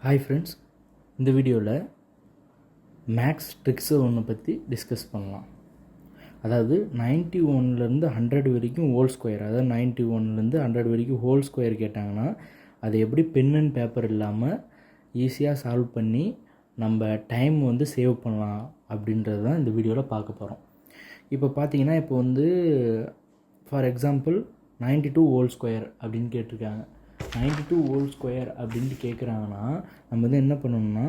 Hi friends, இந்த வீடியோவில் maths ட்ரிக்ஸை ஒன்று பற்றி டிஸ்கஸ் பண்ணலாம். அதாவது 91லேருந்து 100 வரைக்கும் ஹோல் ஸ்கொயர், அதாவது 91லேருந்து 100 வரைக்கும் ஹோல் ஸ்கொயர் கேட்டாங்கன்னா அதை எப்படி பென் அண்ட் பேப்பர் இல்லாமல் ஈஸியாக சால்வ் பண்ணி நம்ம டைம் சேவ் பண்ணலாம் அப்படின்றது தான் இந்த வீடியோவில் பார்க்க போகிறோம். இப்போ பார்த்தீங்கன்னா ஃபார் எக்ஸாம்பிள் 92 ஹோல் ஸ்கொயர் அப்படின்னு கேட்டிருக்காங்க. 92 ஹோல் ஸ்கொயர் அப்படின்ட்டு கேட்குறாங்கன்னா நம்ம என்ன பண்ணணும்னா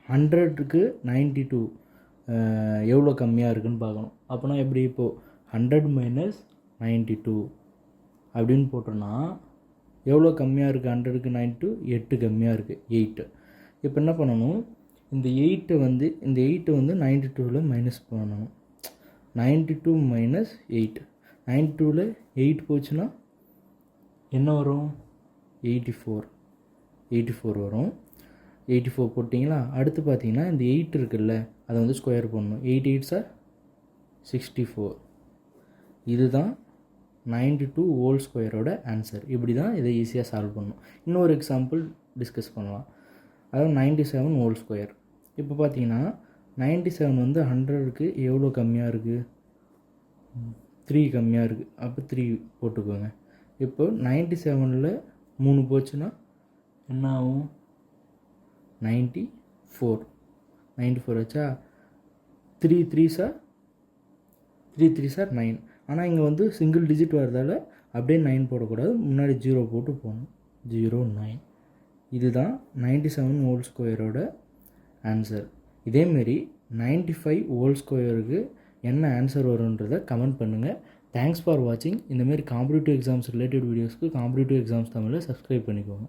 100க்கு 92 எவ்வளோ கம்மியாக இருக்குதுன்னு பார்க்கணும். அப்போனா எப்படி இப்போது 100 மைனஸ் 92 அப்படின்னு போட்டோன்னா எவ்வளோ கம்மியாக இருக்குது? 100க்கு 92 8 கம்மியாக இருக்குது, 8. இப்போ என்ன பண்ணணும், இந்த 8 இந்த 8 92ல் மைனஸ் பண்ணணும். 92 மைனஸ் 8, 92ல் 8 போச்சுன்னா என்ன வரும்? 84 வரும். 84 போட்டிங்களா? அடுத்து பார்த்தீங்கன்னா இந்த 8 இருக்குல்ல, அதை ஸ்கொயர் பண்ணணும். 8 8s are 64. இதுதான் 92 ஹோல் ஸ்கொயரோட ஆன்சர். இப்படி தான் இதை ஈஸியாக சால்வ் பண்ணணும். இன்னொரு எக்ஸாம்பிள் டிஸ்கஸ் பண்ணலாம். அதாவது 97 ஹோல் ஸ்கொயர். இப்போ பார்த்தீங்கன்னா 97 100க்கு எவ்வளோ கம்மியாக இருக்குது? 3 கம்மியாக இருக்குது. அப்போ 3 போட்டுக்கோங்க. இப்போ 97ல் 3 போச்சுன்னா என்ன ஆகும்? 94 வச்சா 3 3s are 9. ஆனால் இங்கே சிங்கிள் டிஜிட் வரதால் அப்படியே 9 போடக்கூடாது, முன்னாடி 0 போட்டு போகணும். 09. இதுதான் 97 ஹோல் ஸ்கொயரோட ஆன்சர். இதேமாரி 95 ஹோல் ஸ்கொயருக்கு என்ன ஆன்சர் வரும்ன்றதை கமெண்ட் பண்ணுங்கள். தேங்க்ஸ் ஃபார் வாட்சிங். இந்தமாரி காம்படிட்டிவ் எக்ஸாம்ஸ் ரிலேட்டட் வீடியோஸ்க்கு காம்படிட்டிவ் எக்ஸாம்ஸ் தமிழில் சப்ஸ்கிரைப் பண்ணிக்கோங்க.